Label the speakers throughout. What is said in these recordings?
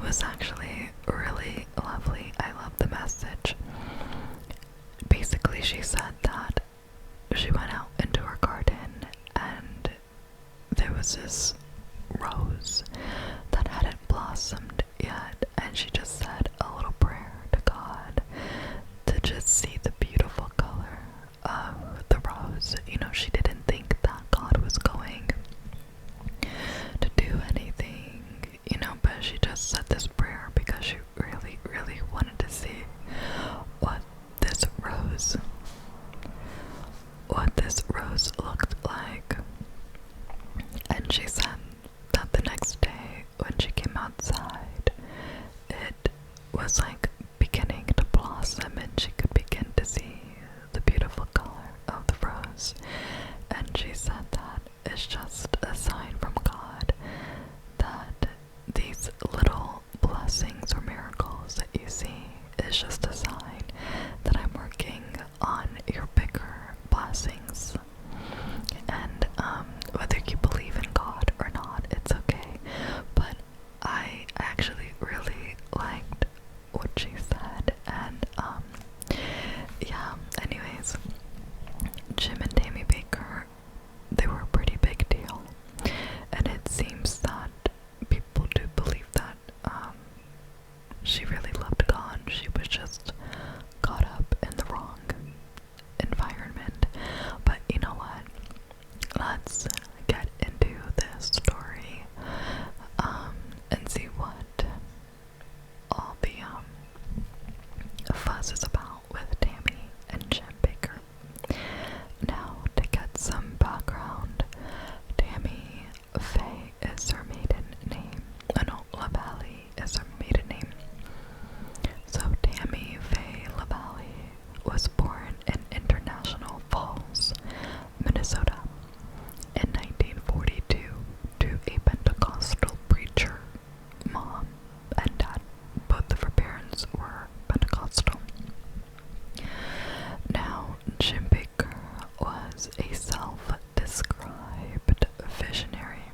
Speaker 1: was actually really lovely. I love the message. Basically, she said that she went out into her garden and there was this rose that hadn't blossomed yet, and she just said a little prayer to God to just see the beautiful color of the rose. You know, she didn't think that God was going to do anything, you know, but she just said this prayer because she really, really wanted to see what this rose looked like. And she said that the next day when she came outside, it was like beginning to blossom and she could begin to see the beautiful color of the rose. And she said that it's just a sign from God that these little blessings or miracles that you see is just a sign that I'm working on your bigger blessings. And whether you believe in God or not, it's okay. But I actually really liked what she said, and yeah, anyways, Jim and Tammy Bakker, they were a pretty big deal, and it seems that people do believe that she really loved God. She was just caught up in the wrong environment. But you know what? Let's get into this story and see what all the fuss is about with Tammy and Jim Bakker. Now, to get some background, Tammy Faye is her maiden name. No, LaValle is her maiden name. So Tammy Faye LaValle was born in International Falls, Minnesota in 1942 to a Pentecostal preacher. Mom and dad, both of her parents were Pentecostal. Now, Jim Bakker was a self-described visionary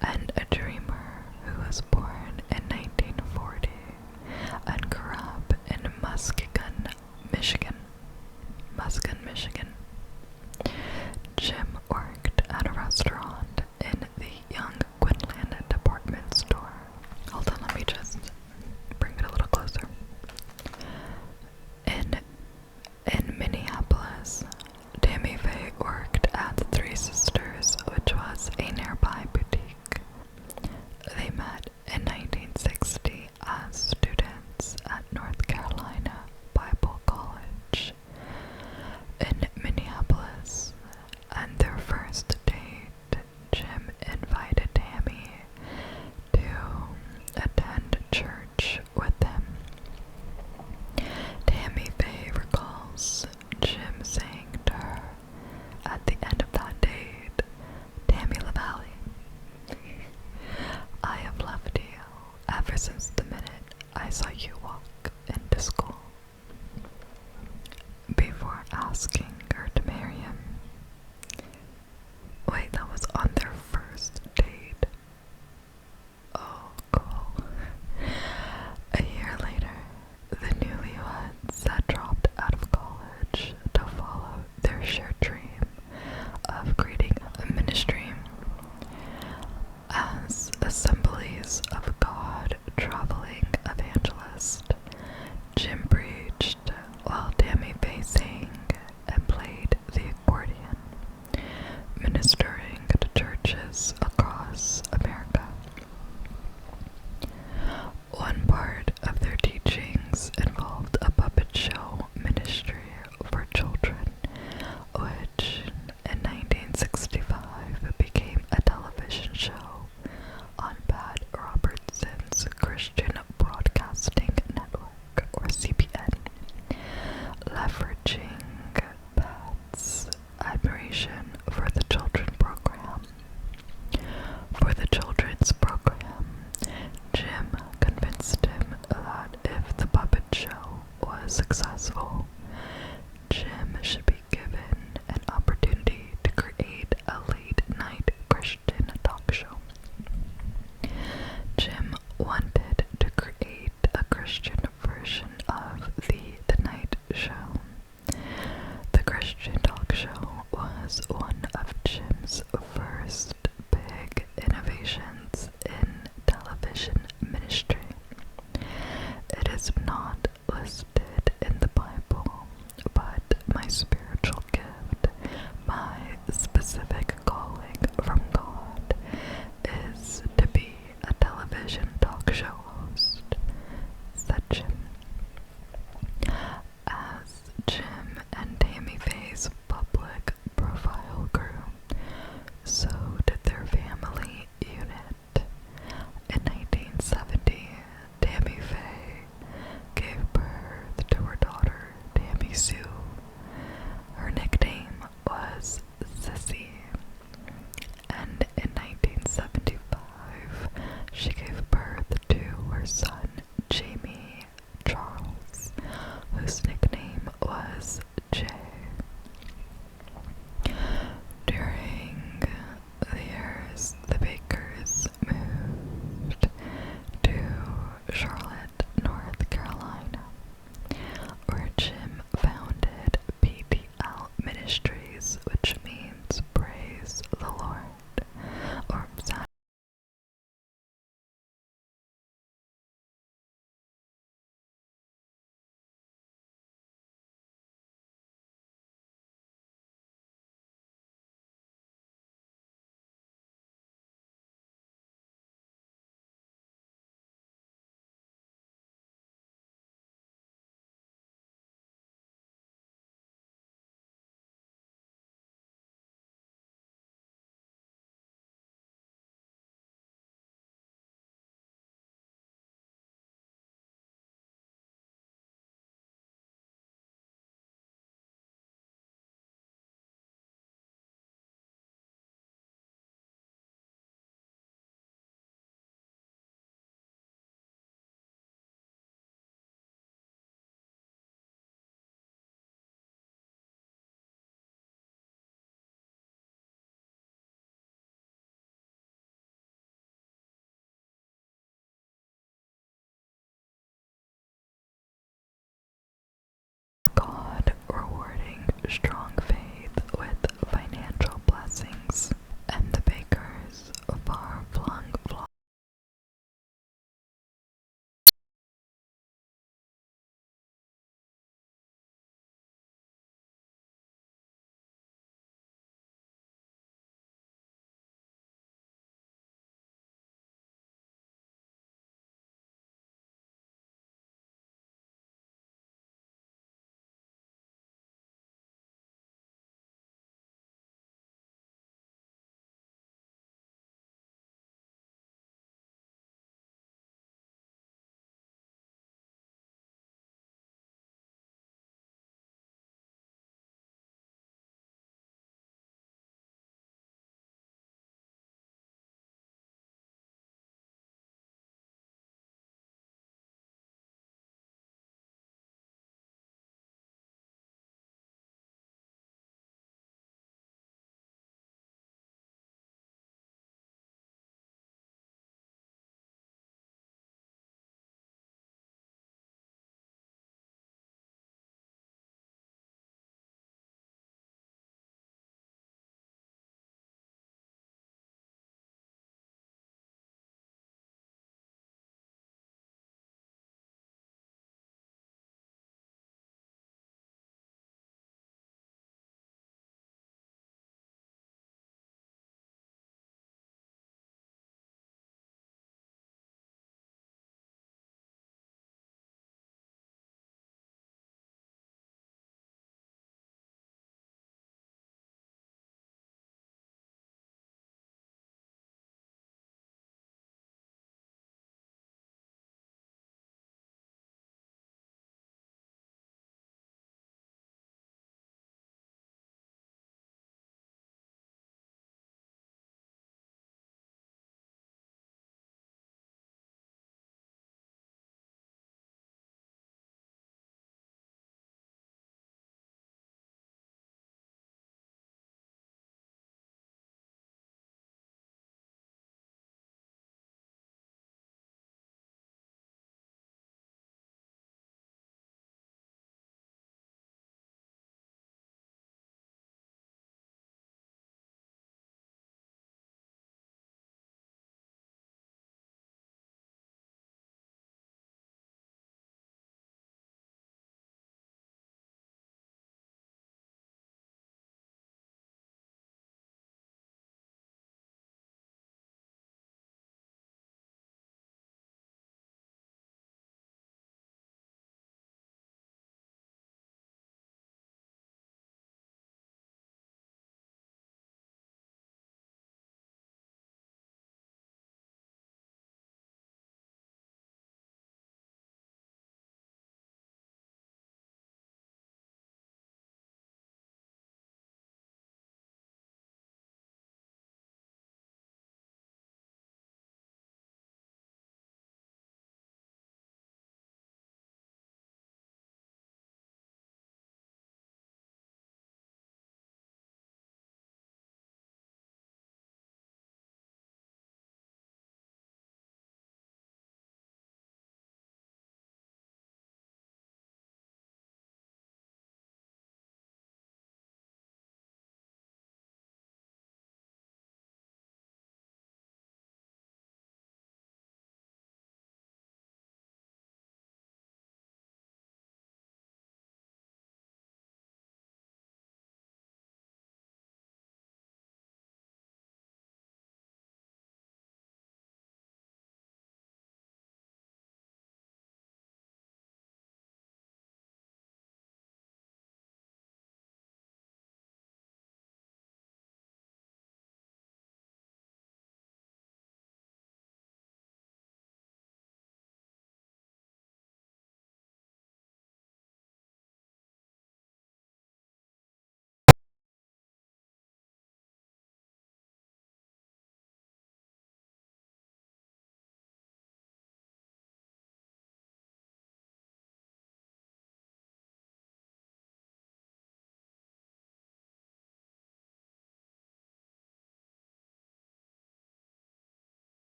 Speaker 1: and a dreamer who was born in 1940 and grew up in Muskegon, Michigan. Jim worked at a restaurant in the Young Quinlan department store. Hold on, let me just bring it a little closer. In Minneapolis, Tammy Faye worked at the Three Sisters, which was a nearby boutique. They met in 1960 as students at North Carolina Bible College in Minneapolis, and their first date, Jim invited Tammy to attend church with him. Tammy Faye recalls Jim saying to her at the end of that date, "Tammy LaValle, I have left talk show host, said Jim. As Jim and Tammy Faye's public profile grew, so did their family unit. In 1970, Tammy Faye gave birth to her daughter, Tammy Sue. Her nickname was Sissy, and in 1975, she gave birth to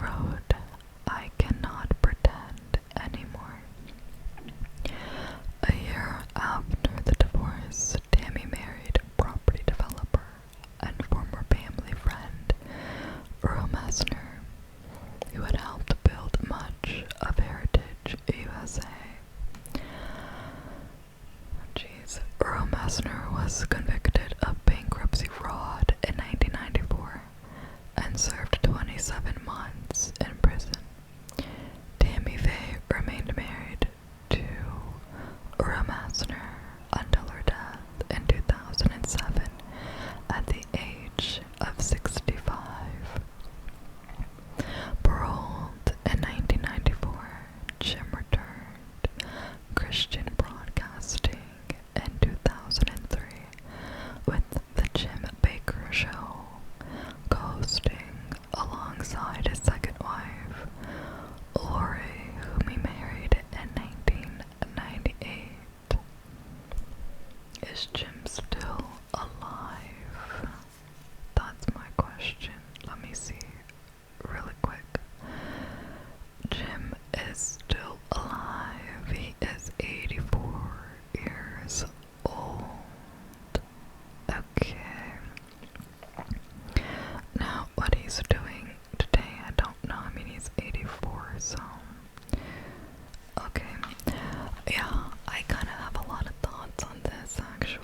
Speaker 1: wrote, "I cannot pretend anymore." A year after the divorce, Tammy married property developer and former family friend Earl Messner, who had helped build much of Heritage USA. Earl Messner was convicted of bankruptcy fraud in 1994 and served 27 months in prison. Tammy Faye remained married to Earl Messner until her death in 2007 at the age of 65. Paroled in 1994, Jim returned Christian broadcasting in 2003 with The Jim Bakker Show, co-hosting alongside his second wife, Lori, whom he married in 1998. Is Jim still alive? That's my question. Let me see really quick. Jim is still alive. He is 84 years old. Okay. Now, what he's doing today, I don't know. I mean, he's 84, so. Okay. Yeah, I kind of have a lot of thoughts on this, actually.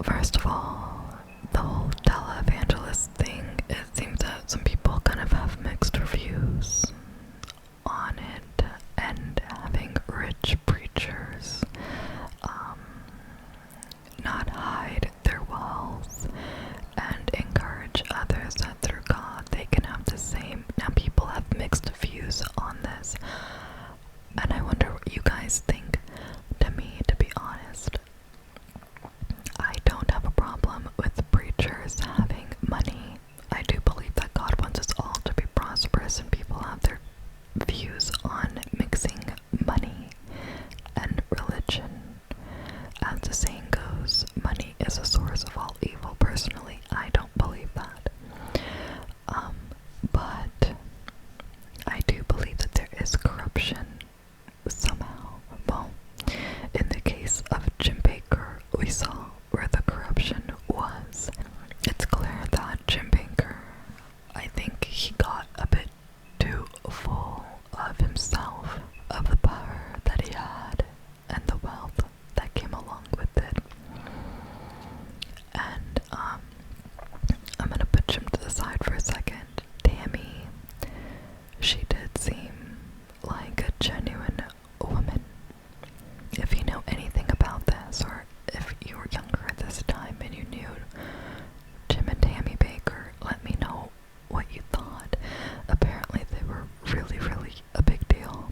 Speaker 1: First of all, the whole televangelist thing, it seems that some people kind of have mixed reviews on it, and having rich preachers not hide their wealth and encourage others that through God they can have the same. Now people have mixed views on this, and I wonder what you guys think. To me, to be honest, I don't have a problem with preachers having money. I do believe that God wants us all to be prosperous, and people have their views on mixing money and religion. As the saying goes, money is a source of all evil. Personally, I don't believe that. But I do believe that there is corruption somehow. Well, in the case of Jim Bakker, we saw where the corruption was. It's clear that Jim Bakker, I think he got a bit too full of himself, of the power that he had, and the wealth that came along with it. And, I'm gonna put Jim to the side for a second. Tammy, she did seem like a genuine woman. If you know anything about this, or if you were younger at this time and you knew Jim and Tammy Bakker, let me know what you thought. Apparently they were really, really a big deal.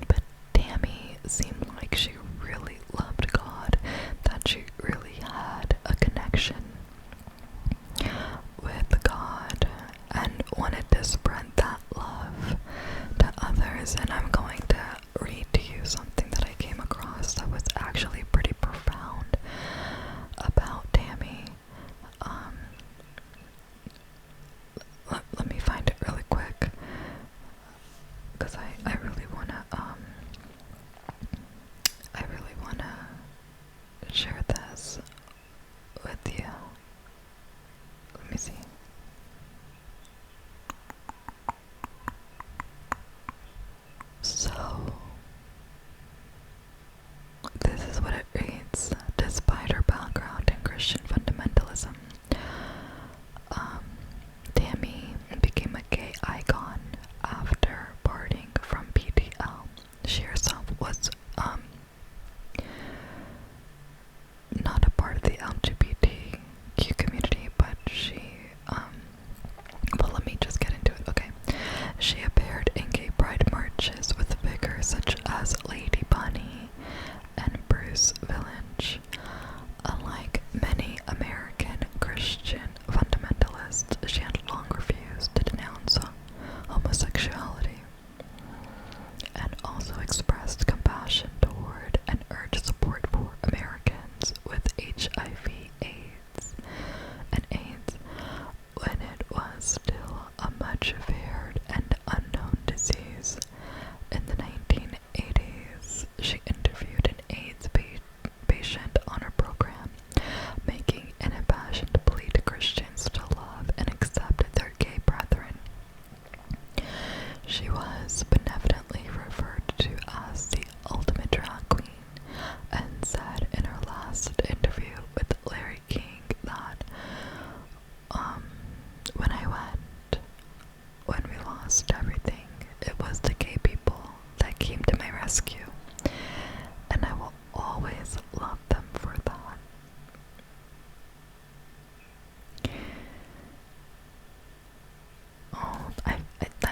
Speaker 1: But Tammy seemed like she really loved God, that she really had a connection with God and wanted to spread that love to others. And I'm going to read to you something that I came across that was actually pretty profound about Tammy. Let me find it really quick, because I really wanna share this with you. Let me see. So, this is what it reads. Despite her background in Christian fundamentalism, Tammy became a gay icon after parting from PTL. She herself was not a part of the LGBTQ community, but she, well, let me just get into it, okay? She appeared in gay pride marches with figures such as Lady Bunny and Bruce Vilanch. Unlike many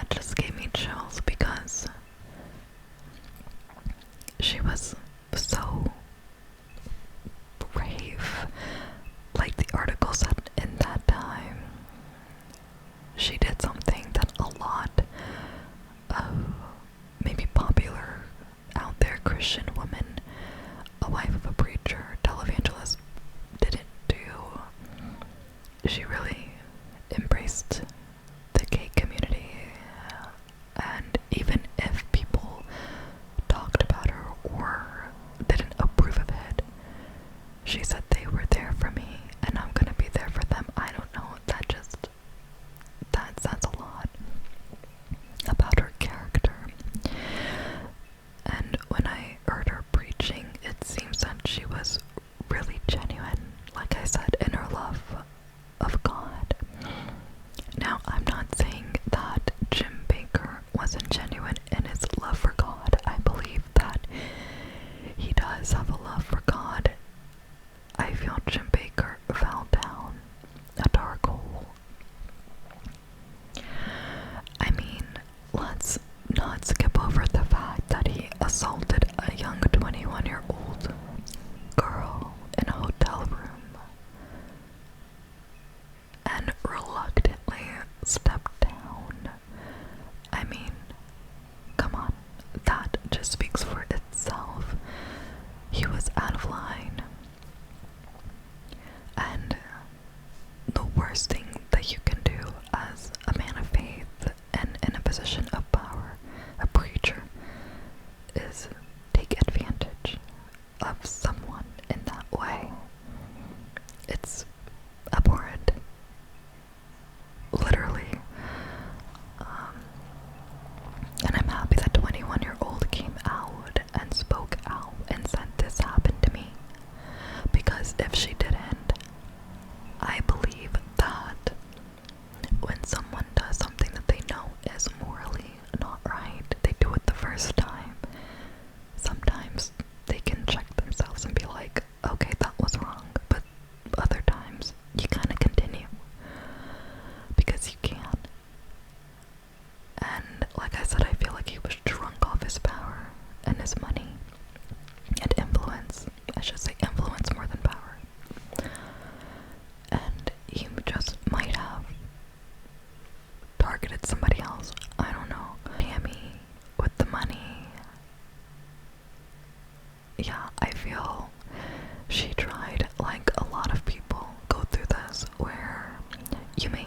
Speaker 1: that just gave me chills because she was so brave. Like the article said, in that time, she did something that a lot of maybe popular out there Christian women, a wife of a preacher, televangelist, didn't do. She really embraced the gay community, and even if people talked about her or didn't approve of it, she said they were there for me and I'm gonna be there for them. I don't know, that says a lot about her character. And when I heard her preaching, it seems that she was really genuine, like I said, in her love of God. Now, I'm not saying that Jim Bakker wasn't genuine in his love for God. I believe that he does have a love for God. I feel Jim Bakker fell down a dark hole. I mean, let's not skip over the fact that he assaulted a young 21-year-old girl in a hotel room and reluctantly stepped down. I mean, come on, that just speaks for itself. He was out of line. And the worst thing that you can do as a man of faith and in a position of power, a preacher, is take advantage of someone in that way. It's abhorrent. Literally. And I'm happy that 21-year-old came out and spoke out and said this happened to me. Because if she didn't, I believe that when someone does something that they know is morally not right, they do it the first time, sometimes they can check themselves and be like, okay, that was wrong. But other times, you kind of continue. Because you can. And like I said, I feel like he was drunk off his power and his money and influence. I should say influence more than power. And he just might have targeted somebody else. I don't know. Tammy with the money. Yeah, I feel she tried, like a lot of people go through this, where you may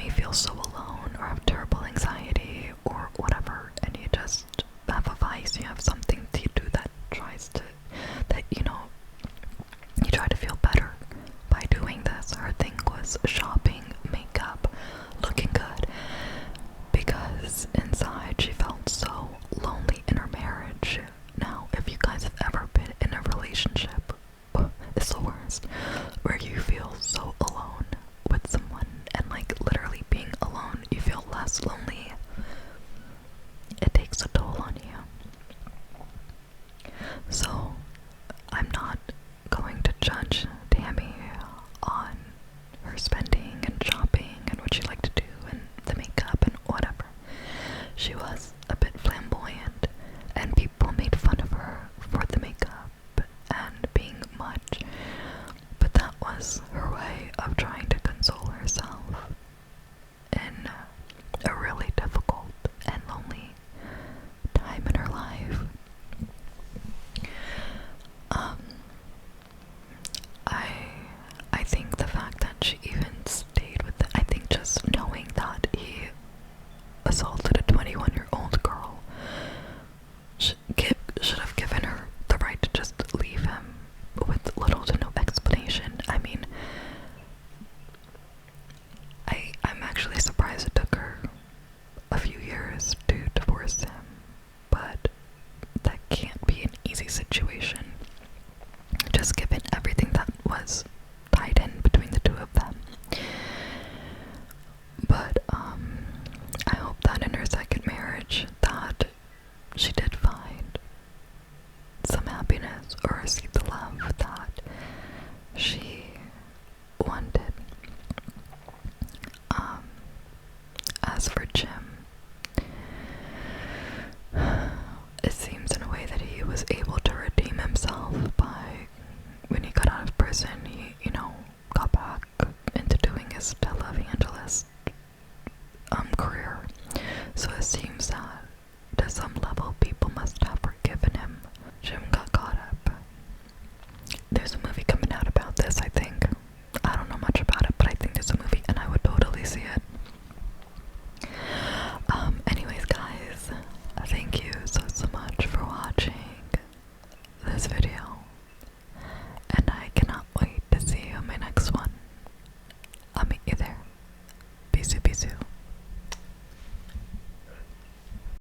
Speaker 1: feel so alone or have terrible anxiety or whatever, and you just have a vice, you have something to do that you try to feel better by doing this. Her thing was shopping, makeup, looking good, because inside she felt so lonely in her marriage. Now, if you guys have ever been in a relationship, it's the worst, where you feel so alone with someone, and like literally being alone, you feel less lonely. It takes a toll on you. So, I'm not going to judge